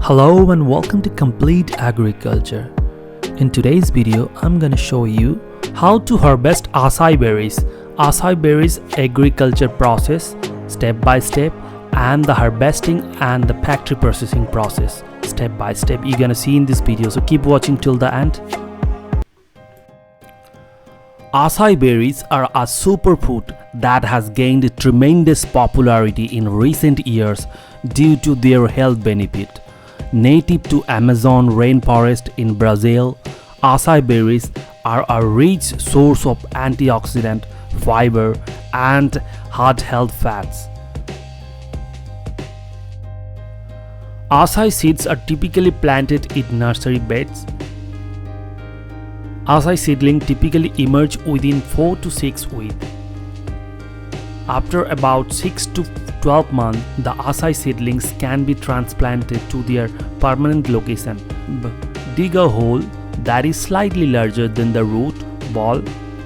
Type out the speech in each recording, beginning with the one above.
Hello and welcome to Complete Agriculture. In today's video, I'm going to show you how to harvest acai berries agriculture process step by step, and the harvesting and the factory processing process step by step. You're going to see in this video, so keep watching till the end. Acai berries are a superfood that has gained tremendous popularity in recent years due to their health benefit. Native to Amazon rainforest in Brazil, acai berries are a rich source of antioxidant, fiber, and heart health fats. Acai seeds are typically planted in nursery beds. Acai seedlings typically emerge within 4 to 6 weeks. After about 6 to 12 months, the acai seedlings can be transplanted to their permanent location. Dig a hole that is slightly larger than the root ball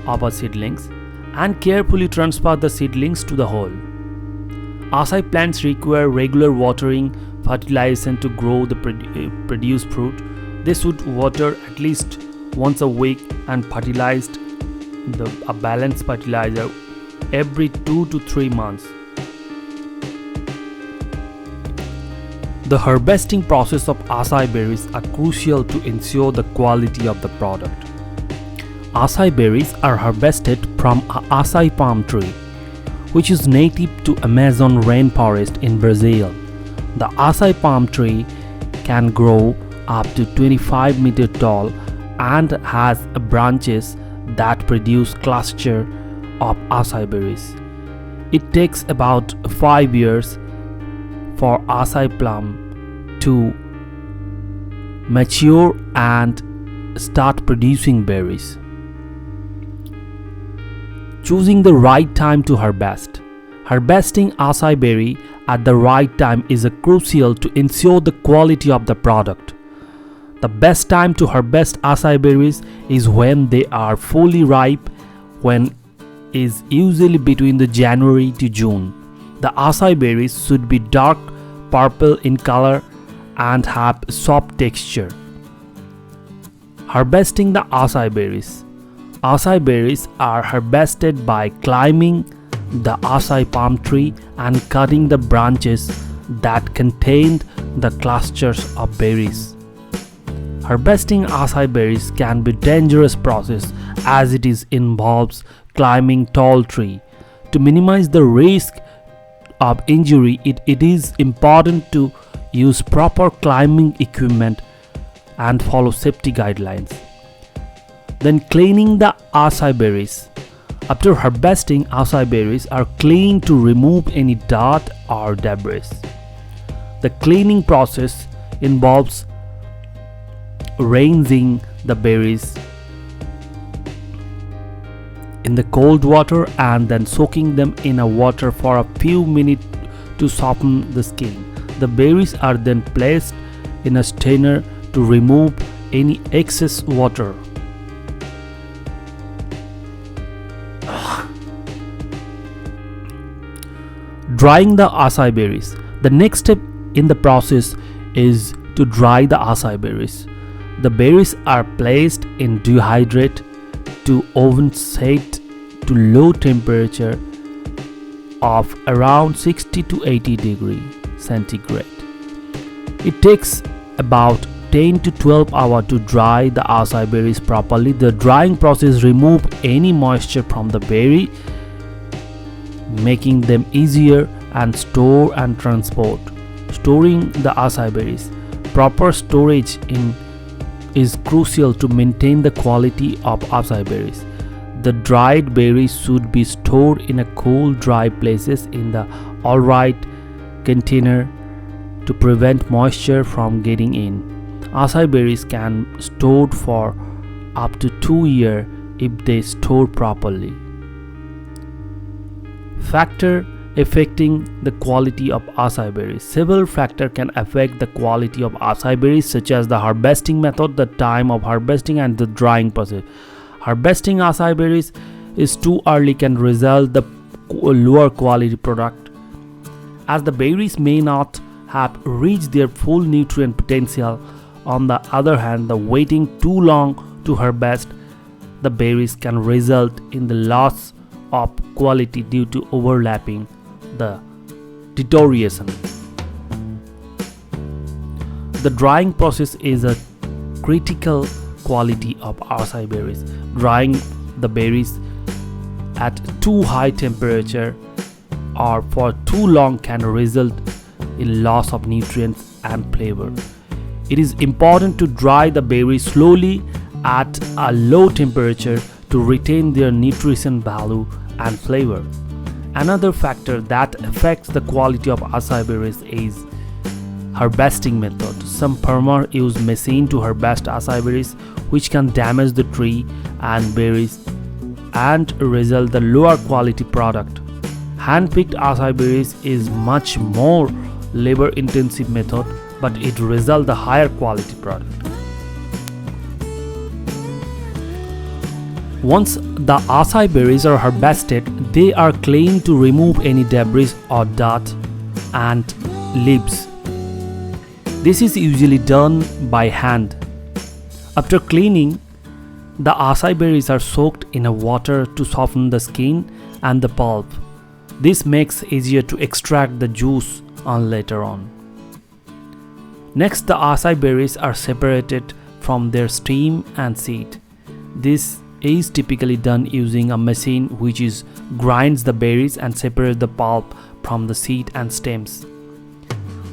of a seedlings and carefully transfer the seedlings to the hole. Acai plants require regular watering, fertilization to grow the produce fruit. They should water at least once a week and fertilize a balanced fertilizer every 2 to 3 months. The harvesting process of acai berries are crucial to ensure the quality of the product. Acai berries are harvested from an acai palm tree, which is native to Amazon rainforest in Brazil. The acai palm tree can grow up to 25 meters tall and has branches that produce clusters of acai berries. It takes about 5 years for acai plum to mature and start producing berries. Choosing the right time to harvest. Harvesting acai berry at the right time is crucial to ensure the quality of the product. The best time to harvest acai berries is when they are fully ripe, when is usually between the January to June. The acai berries should be dark purple in color and have soft texture. Harvesting the acai berries. Acai berries are harvested by climbing the acai palm tree and cutting the branches that contain the clusters of berries. Harvesting acai berries can be a dangerous process as it involves climbing tall tree. To minimize the risk of injury, it is important to use proper climbing equipment and follow safety guidelines. Then cleaning the acai berries. After harvesting, acai berries are cleaned to remove any dirt or debris. The cleaning process involves rinsing the berries in the cold water and then soaking them in a water for a few minutes to soften the skin. The berries are then placed in a strainer to remove any excess water. Drying the acai berries. The next step in the process is to dry the acai berries. The berries are placed in dehydrate to oven set to low temperature of around 60 to 80 degrees centigrade. It takes about 10 to 12 hours to dry the acai berries properly. The drying process removes any moisture from the berry, making them easier and store and transport. Storing the acai berries. Proper storage is crucial to maintain the quality of acai berries. The dried berries should be stored in a cool, dry places in the alright container to prevent moisture from getting in. Acai berries can be stored for up to 2 years if they store properly. Factor affecting the quality of acai berries. Several factors can affect the quality of acai berries, such as the harvesting method, the time of harvesting, and the drying process. Harvesting acai berries is too early can result the lower quality product, as the berries may not have reached their full nutrient potential. On the other hand, the waiting too long to harvest the berries can result in the loss of quality due to overlapping the deterioration. The drying process is a critical quality of acai berries. Drying the berries at too high temperature or for too long can result in loss of nutrients and flavor. It is important to dry the berries slowly at a low temperature to retain their nutrition value and flavor. Another factor that affects the quality of acai berries is harvesting method. Some farmers use machine to harvest acai berries, which can damage the tree and berries and result the lower quality product. Hand-picked acai berries is much more labor-intensive method, but it results the higher quality product. Once the acai berries are harvested, they are cleaned to remove any debris or dirt and leaves. This is usually done by hand. After cleaning, the acai berries are soaked in a water to soften the skin and the pulp. This makes it easier to extract the juice on later on. Next, the acai berries are separated from their stem and seed. This is typically done using a machine which grinds the berries and separates the pulp from the seed and stems.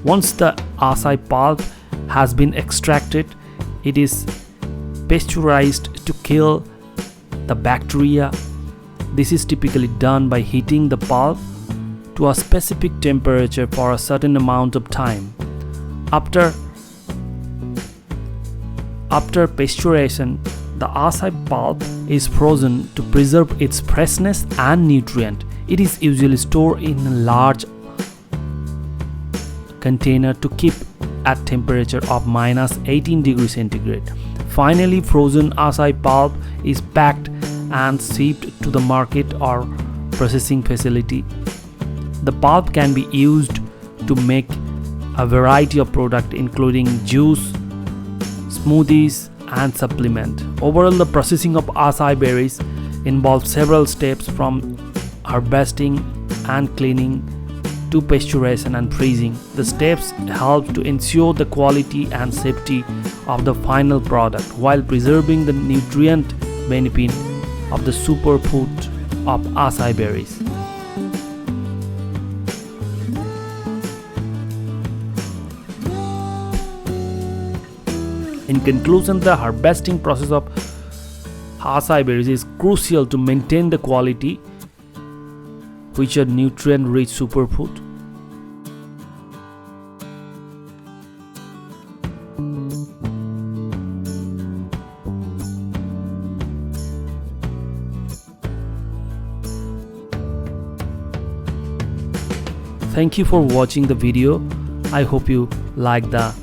Once the acai pulp has been extracted, it is pasteurized to kill the bacteria. This is typically done by heating the pulp to a specific temperature for a certain amount of time. After pasteurization, the acai pulp is frozen to preserve its freshness and nutrient. It is usually stored in a large container to keep at temperature of -18 degrees centigrade. Finally, frozen acai pulp is packed and shipped to the market or processing facility. The pulp can be used to make a variety of products including juice, smoothies, and supplement. Overall, the processing of acai berries involves several steps from harvesting and cleaning to pasteurization and freezing. The steps help to ensure the quality and safety of the final product while preserving the nutrient benefit of the superfood of acai berries. In conclusion, the harvesting process of acai berries is crucial to maintain the quality, which are nutrient-rich superfood. Thank you for watching the video. I hope you like the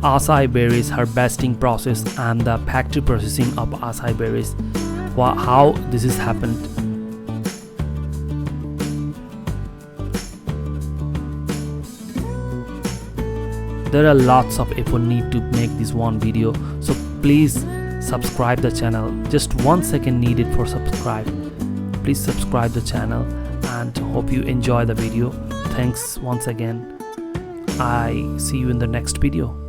acai berries harvesting process and the factory processing of acai berries, how this has happened. There are lots of effort need to make this one video, so please subscribe the channel. Just 1 second needed for subscribe. Please subscribe the channel and hope you enjoy the video. Thanks once again. I see you in the next video.